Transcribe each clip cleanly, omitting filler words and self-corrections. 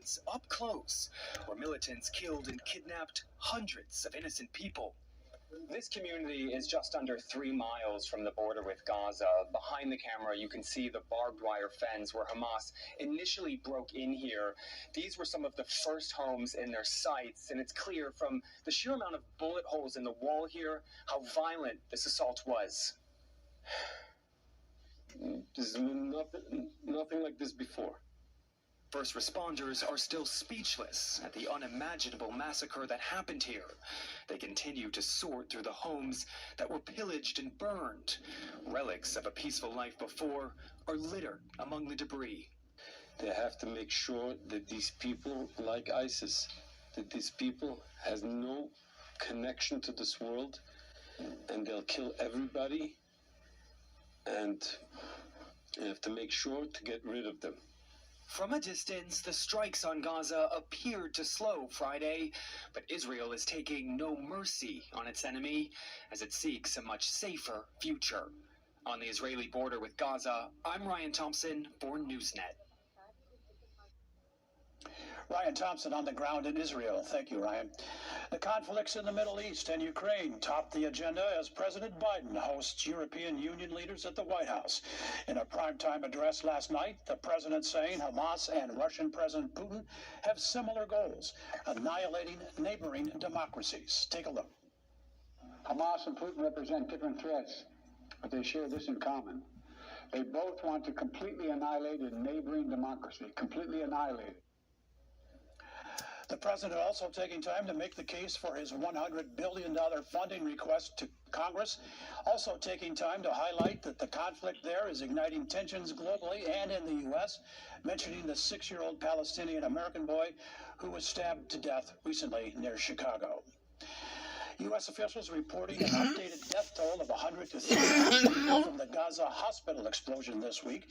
Kibbutz up close, where militants killed and kidnapped hundreds of innocent people. This community is just under 3 miles from the border with Gaza. Behind the camera, you can see the barbed wire fence where Hamas initially broke in here. These were some of the first homes in their sights, and it's clear from the sheer amount of bullet holes in the wall here how violent this assault was. There's nothing like this before. First responders are still speechless at the unimaginable massacre that happened here. They continue to sort through the homes that were pillaged and burned. Relics of a peaceful life before are littered among the debris. They have to make sure that these people, like ISIS, that these people has no connection to this world, and they'll kill everybody, and you have to make sure to get rid of them. From a distance, the strikes on Gaza appeared to slow Friday, but Israel is taking no mercy on its enemy as it seeks a much safer future. On the Israeli border with Gaza, I'm Ryan Thompson for Newsnet. Ryan Thompson on the ground in Israel. Thank you, Ryan. The conflicts in the Middle East and Ukraine top the agenda as President Biden hosts European Union leaders at the White House. In a primetime address last night, the president saying Hamas and Russian President Putin have similar goals, annihilating neighboring democracies. Take a look. Hamas and Putin represent different threats, but they share this in common. They both want to completely annihilate a neighboring democracy, completely annihilate it. The president also taking time to make the case for his $100 billion funding request to Congress, also taking time to highlight that the conflict there is igniting tensions globally and in the U.S., mentioning the 6-year-old Palestinian-American boy who was stabbed to death recently near Chicago. U.S. officials reporting an updated death toll of 100 to 300 from the Gaza hospital explosion this week.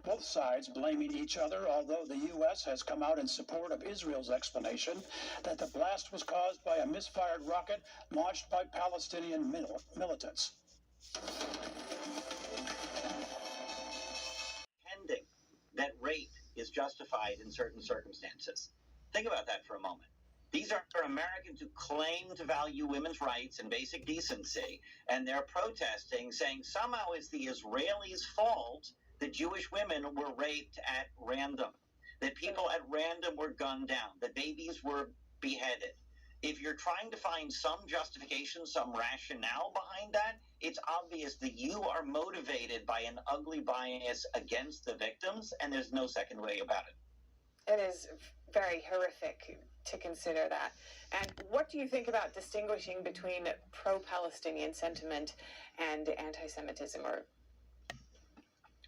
Both sides blaming each other, although the U.S. has come out in support of Israel's explanation that the blast was caused by a misfired rocket launched by Palestinian militants. Pretending that rape is justified in certain circumstances. Think about that for a moment. These are Americans who claim to value women's rights and basic decency, and they're protesting, saying somehow it's the Israelis' fault that Jewish women were raped at random, that people at random were gunned down, that babies were beheaded. If you're trying to find some justification, some rationale behind that, it's obvious that you are motivated by an ugly bias against the victims, and there's no second way about it. It is very horrific to consider that. And what do you think about distinguishing between pro-Palestinian sentiment and anti-Semitism?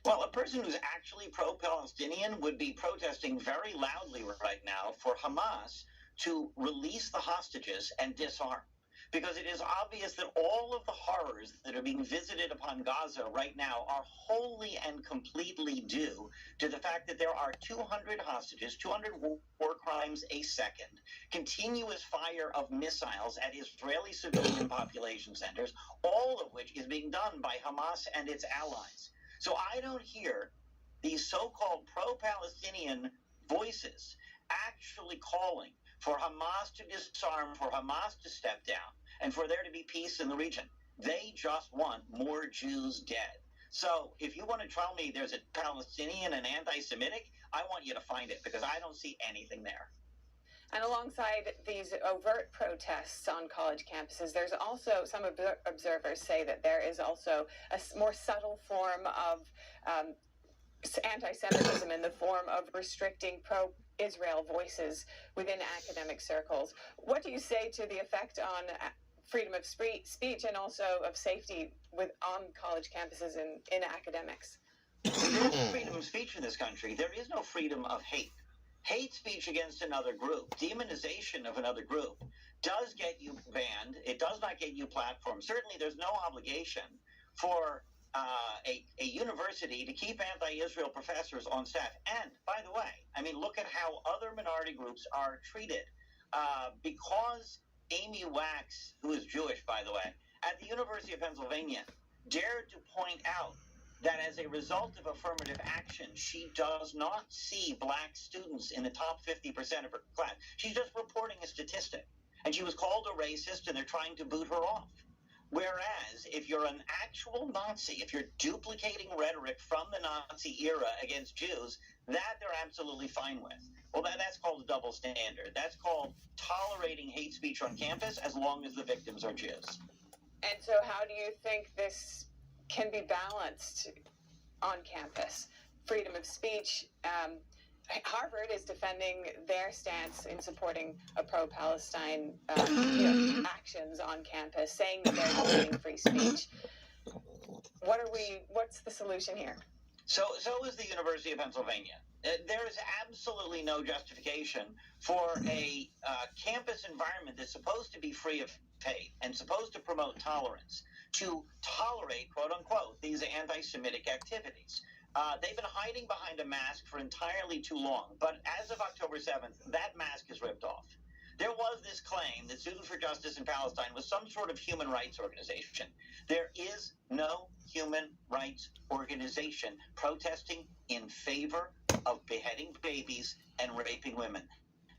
Well, a person who's actually pro-Palestinian would be protesting very loudly right now for Hamas to release the hostages and disarm. Because it is obvious that all of the horrors that are being visited upon Gaza right now are wholly and completely due to the fact that there are 200 hostages, 200 war crimes a second, continuous fire of missiles at Israeli civilian population centers, all of which is being done by Hamas and its allies. So I don't hear these so-called pro-Palestinian voices actually calling for Hamas to disarm, for Hamas to step down, and for there to be peace in the region. They just want more Jews dead. So if you want to tell me there's a Palestinian and anti-Semitic, I want you to find it, because I don't see anything there. And alongside these overt protests on college campuses, there's also, some observers say that there is also a more subtle form of anti-Semitism in the form of restricting pro-Israel voices within academic circles. What do you say to the effect on freedom of speech and also of safety on college campuses in academics? There is freedom of speech in this country. There is no freedom of hate. Hate speech against another group, demonization of another group, does get you banned. It does not get you platforms. Certainly there's no obligation for a university to keep anti-Israel professors on staff. And, by the way, I mean, look at how other minority groups are treated. Because Amy Wax, who is Jewish, by the way, at the University of Pennsylvania, dared to point out that as a result of affirmative action, she does not see black students in the top 50% of her class. She's just reporting a statistic. And she was called a racist, and they're trying to boot her off. Whereas, if you're an actual Nazi, if you're duplicating rhetoric from the Nazi era against Jews, that they're absolutely fine with. Well, that's called a double standard. That's called tolerating hate speech on campus as long as the victims are Jews. And so how do you think this can be balanced on campus? Freedom of speech. Harvard is defending their stance in supporting a pro-Palestine actions on campus, saying that they're defending free speech. What's the solution here? So is the University of Pennsylvania. There is absolutely no justification for a campus environment that's supposed to be free of hate and supposed to promote tolerance to tolerate, quote unquote, these anti-Semitic activities. They've been hiding behind a mask for entirely too long, but as of October 7th, that mask is ripped off. There was this claim that Students for Justice in Palestine was some sort of human rights organization. There is no human rights organization protesting in favor of beheading babies and raping women.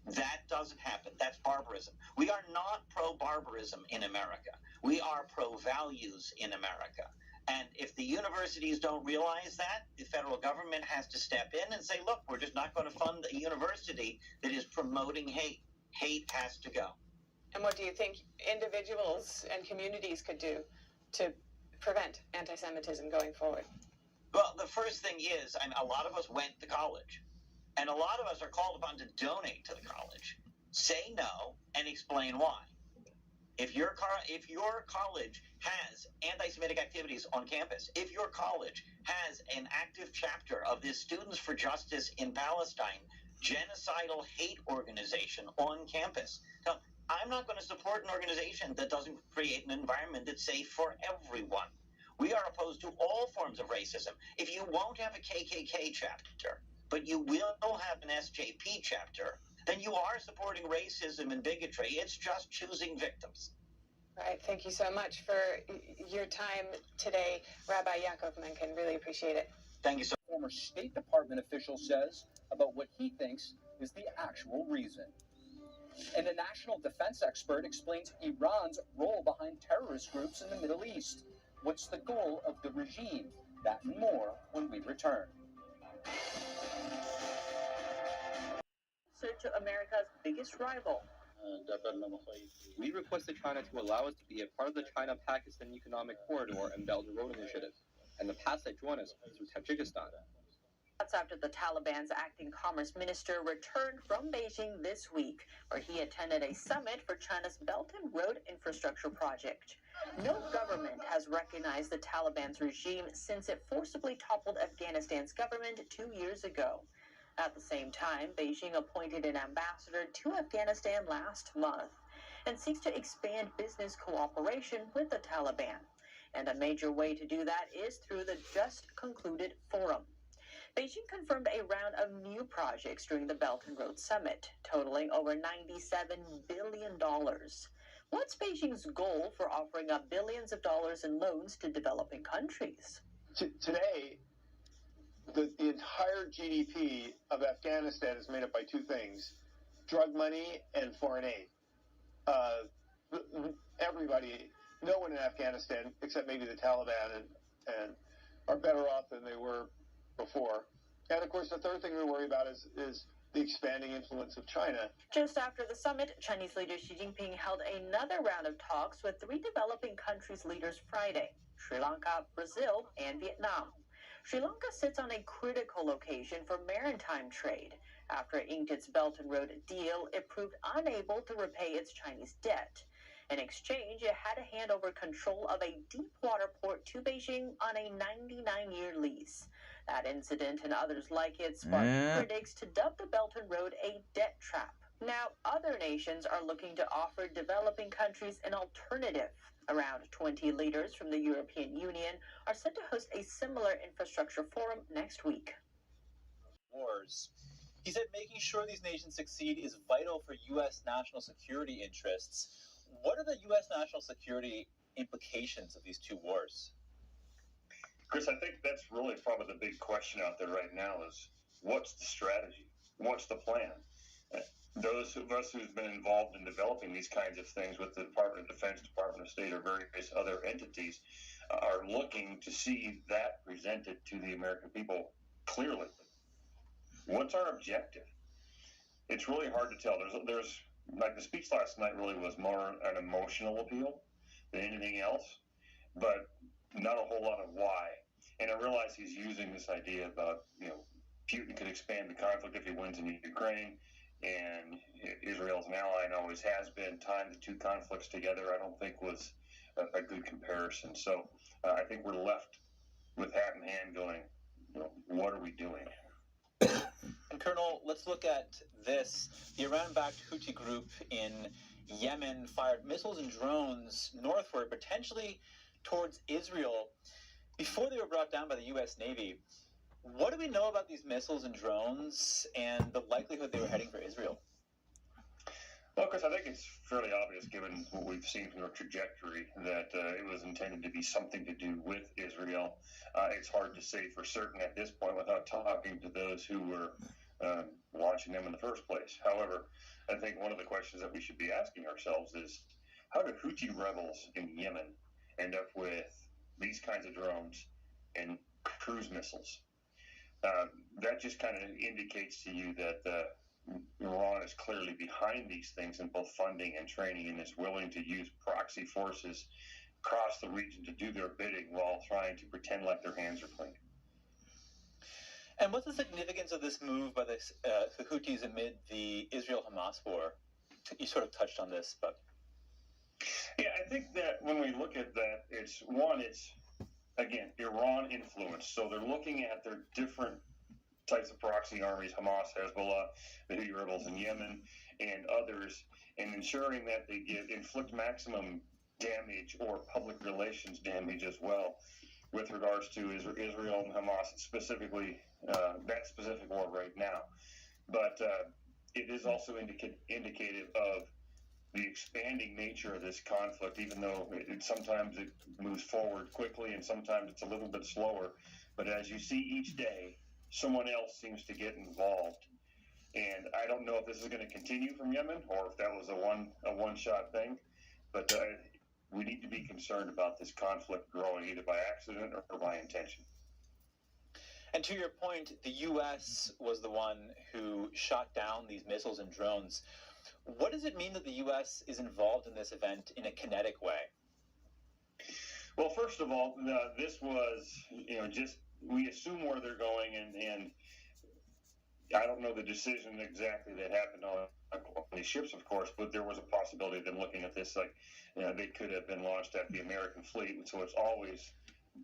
That doesn't happen. That's barbarism. We are not pro-barbarism in America. We are pro-values in America. And if the universities don't realize that, the federal government has to step in and say, look, we're just not going to fund a university that is promoting hate. Hate has to go. And what do you think individuals and communities could do to prevent anti-Semitism going forward? Well, the first thing is, a lot of us went to college, and a lot of us are called upon to donate to the college. Say no and explain why. If your college has anti-Semitic activities on campus, if your college has an active chapter of this Students for Justice in Palestine genocidal hate organization on campus, now, I'm not going to support an organization that doesn't create an environment that's safe for everyone. We are opposed to all forms of racism. If you won't have a KKK chapter, but you will have an SJP chapter, then you are supporting racism and bigotry. It's just choosing victims. Right. Thank you so much for your time today, Rabbi Yaakov Menken. Really appreciate it. Thank you so much. Former State Department official says about what he thinks is the actual reason. And a national defense expert explains Iran's role behind terrorist groups in the Middle East. What's the goal of the regime? That and more when we return. To America's biggest rival. We requested China to allow us to be a part of the China-Pakistan Economic Corridor and Belt and Road Initiative, and the paths that join us through Tajikistan. That's after the Taliban's acting commerce minister returned from Beijing this week, where he attended a summit for China's Belt and Road Infrastructure Project. No government has recognized the Taliban's regime since it forcibly toppled Afghanistan's government 2 years ago. At the same time, Beijing appointed an ambassador to Afghanistan last month and seeks to expand business cooperation with the Taliban. And a major way to do that is through the just concluded forum. Beijing confirmed a round of new projects during the Belt and Road Summit, totaling over $97 billion. What's Beijing's goal for offering up billions of dollars in loans to developing countries? Today, the entire GDP of Afghanistan is made up by two things: drug money and foreign aid. Everybody, no one in Afghanistan, except maybe the Taliban, and are better off than they were before. And of course, the third thing we worry about is the expanding influence of China. Just after the summit, Chinese leader Xi Jinping held another round of talks with three developing countries' leaders Friday: Sri Lanka, Brazil, and Vietnam. Sri Lanka sits on a critical location for maritime trade. After it inked its Belt and Road deal, it proved unable to repay its Chinese debt. In exchange, it had to hand over control of a deep water port to Beijing on a 99-year lease. That incident and others like it sparked critics to dub the Belt and Road a debt trap. Now, other nations are looking to offer developing countries an alternative. Around 20 leaders from the European Union are set to host a similar infrastructure forum next week. Wars. He said making sure these nations succeed is vital for U.S. national security interests. What are the U.S. national security implications of these two wars? Chris, I think that's really probably the big question out there right now is what's the strategy? What's the plan? Those of us who've been involved in developing these kinds of things with the Department of Defense, Department of State, or various other entities are looking to see that presented to the American people clearly. What's our objective? It's really hard to tell. There's like the speech last night really was more an emotional appeal than anything else, but not a whole lot of why. And I realize he's using this idea about, Putin could expand the conflict if he wins in Ukraine, and Israel's an ally and always has been. Tying the two conflicts together, I don't think was a good comparison. So I think we're left with hat in hand going, what are we doing? And Colonel, let's look at this. The Iran-backed Houthi group in Yemen fired missiles and drones northward, potentially towards Israel, before they were brought down by the U.S. Navy. What do we know about these missiles and drones and the likelihood they were heading for Israel? Well, Chris, I think it's fairly obvious, given what we've seen from the trajectory, that it was intended to be something to do with Israel. It's hard to say for certain at this point without talking to those who were launching them in the first place. However, I think one of the questions that we should be asking ourselves is, how do Houthi rebels in Yemen end up with these kinds of drones and cruise missiles? That just kind of indicates to you that Iran is clearly behind these things in both funding and training, and is willing to use proxy forces across the region to do their bidding while trying to pretend like their hands are clean. And what's the significance of this move by the Houthis amid the Israel-Hamas war? You sort of touched on this, but... Yeah, I think that when we look at that, it's again, Iran influence. So they're looking at their different types of proxy armies, Hamas, Hezbollah, the Houthi rebels in Yemen, and others, and ensuring that they inflict maximum damage or public relations damage as well with regards to Israel and Hamas, specifically that specific war right now. But it is also indicative of the expanding nature of this conflict, even though sometimes it moves forward quickly and sometimes it's a little bit slower. But as you see each day, someone else seems to get involved. And I don't know if this is going to continue from Yemen or if that was a one-shot thing. But we need to be concerned about this conflict growing either by accident or by intention. And to your point, the U.S. was the one who shot down these missiles and drones. What does it mean that the U.S. is involved in this event in a kinetic way? Well, first of all, this was, just we assume where they're going, and I don't know the decision exactly that happened on these ships, of course, but there was a possibility of them looking at this like, they could have been launched at the American fleet, so it's always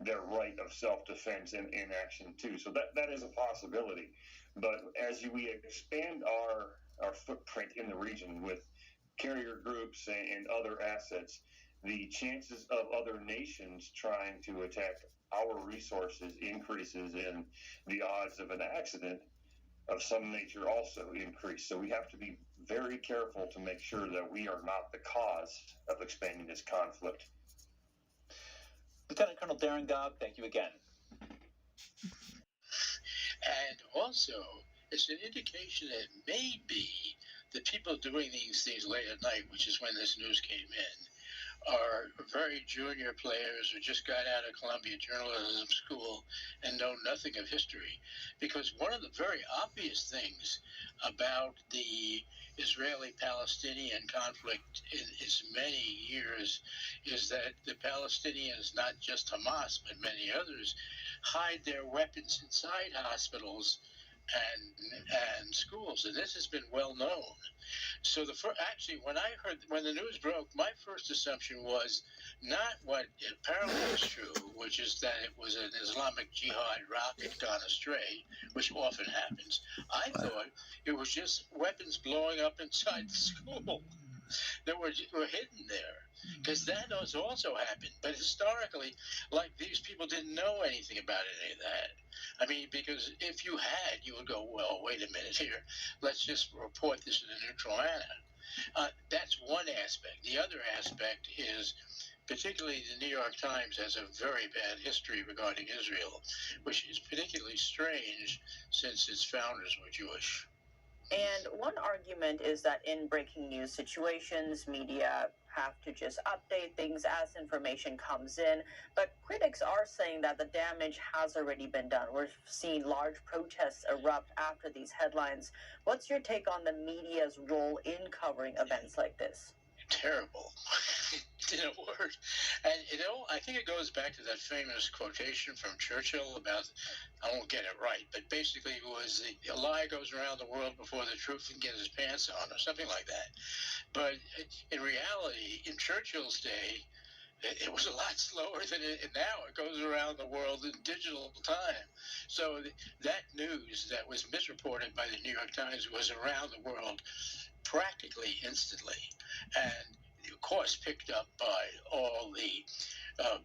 their right of self-defense in action too. So that is a possibility. But as we expand our footprint in the region with carrier groups and other assets, the chances of other nations trying to attack our resources increases, and the odds of an accident of some nature also increase. So we have to be very careful to make sure that we are not the cause of expanding this conflict. Lieutenant Colonel Darren Gobb, thank you again. And also, it's an indication that maybe the people doing these things late at night, which is when this news came in, are very junior players who just got out of Columbia Journalism School and know nothing of history. Because one of the very obvious things about the Israeli-Palestinian conflict in its many years is that the Palestinians, not just Hamas, but many others, hide their weapons inside hospitals and schools, and this has been well known. So actually, when the news broke, my first assumption was not what apparently is true, which is that it was an Islamic Jihad rocket gone astray, which often happens. I thought it was just weapons blowing up inside the school that were hidden there, because that has also happened. But historically, like, these people didn't know anything about any of that. I mean, because if you had, you would go, well, wait a minute here. Let's just report this in a neutral manner. That's one aspect. The other aspect is particularly the New York Times has a very bad history regarding Israel, which is particularly strange since its founders were Jewish. And one argument is that in breaking news situations, media have to just update things as information comes in. But critics are saying that the damage has already been done. We're seeing large protests erupt after these headlines. What's your take on the media's role in covering events like this? Terrible, in a word. And, I think it goes back to that famous quotation from Churchill about, I won't get it right, but basically it was a lie goes around the world before the truth can get his pants on, or something like that. But in reality, in Churchill's day, it was a lot slower than now. It goes around the world in digital time. So that news that was misreported by the New York Times was around the world practically instantly, and of course picked up by all the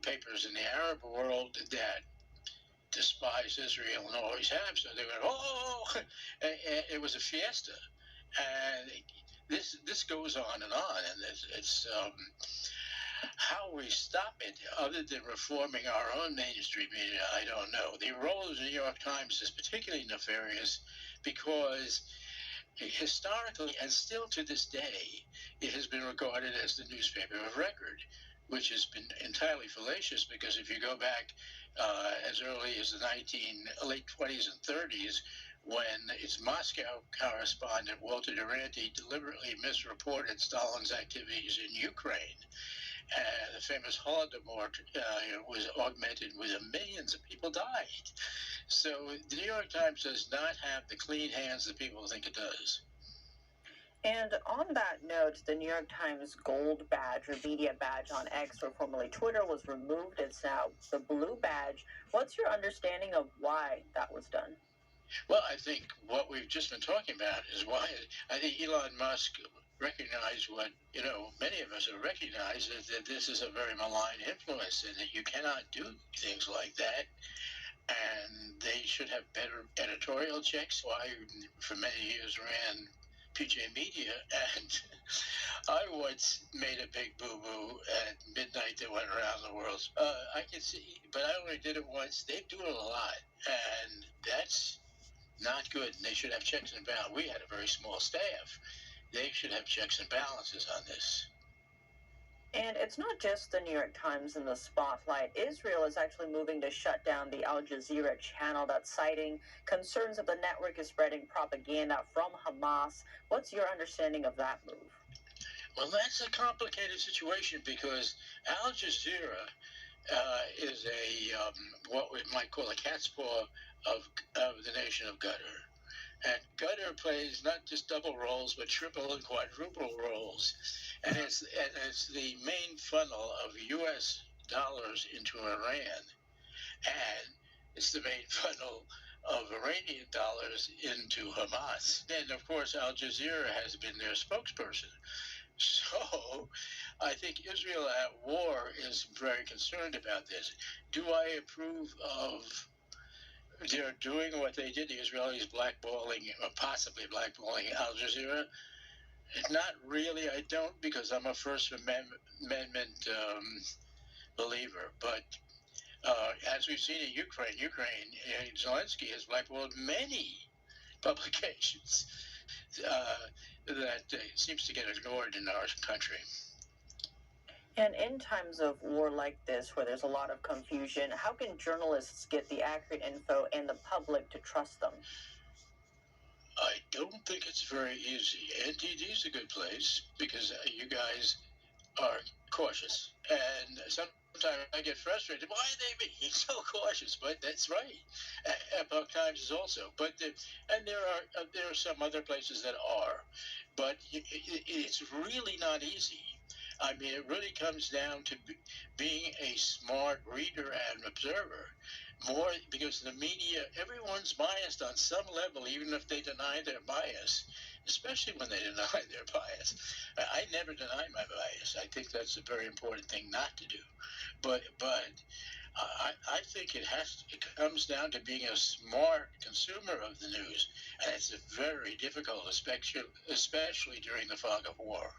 papers in the Arab world that despise Israel and always have. So they went, oh, it was a fiesta, and this goes on, and it's how we stop it, other than reforming our own mainstream media, I don't know. The role of the New York Times is particularly nefarious because historically, and still to this day, it has been regarded as the newspaper of record, which has been entirely fallacious, because if you go back as early as the late 20s and 30s, when its Moscow correspondent, Walter Duranty, deliberately misreported Stalin's activities in Ukraine, the famous Holodomor was augmented with millions of people died. So the New York Times does not have the clean hands that people think it does. And on that note, the New York Times gold badge or media badge on X, or formerly Twitter, was removed. It's now the blue badge. What's your understanding of why that was done? Well, I think what we've just been talking about is why I think Elon Musk recognized what, many of us have recognized, that this is a very malign influence and that you cannot do things like that. And they should have better editorial checks. So I, for many years, ran PJ Media, and I once made a big boo-boo at midnight that went around the world. I can see, but I only did it once. They do it a lot, and that's not good. And they should have checks and balances. We had a very small staff. They should have checks and balances on this. And it's not just the New York Times in the spotlight. Israel is actually moving to shut down the Al Jazeera channel that's citing concerns that the network is spreading propaganda from Hamas. What's your understanding of that move? Well, that's a complicated situation, because Al Jazeera is what we might call a cat's paw of the nation of Qatar. And Qatar plays not just double roles, but triple and quadruple roles. And it's the main funnel of U.S. dollars into Iran. And it's the main funnel of Iranian dollars into Hamas. And, of course, Al Jazeera has been their spokesperson. So I think Israel at war is very concerned about this. Do I approve of they're doing what they did, the Israelis blackballing, or possibly blackballing Al Jazeera? Not really, I don't, because I'm a First Amendment believer. But as we've seen in Ukraine, Zelensky has blackballed many publications that seems to get ignored in our country. And in times of war like this, where there's a lot of confusion, how can journalists get the accurate info and the public to trust them? I don't think it's very easy. NTD is a good place because you guys are cautious. And sometimes I get frustrated. Why are they being so cautious? But that's right. Epoch Times is also. But there are some other places that are. But it's really not easy. I mean, it really comes down to being a smart reader and observer. More because the media, everyone's biased on some level, even if they deny their bias, especially when they deny their bias. I never deny my bias. I think that's a very important thing not to do. But I think it comes down to being a smart consumer of the news, and it's very difficult, especially during the fog of war.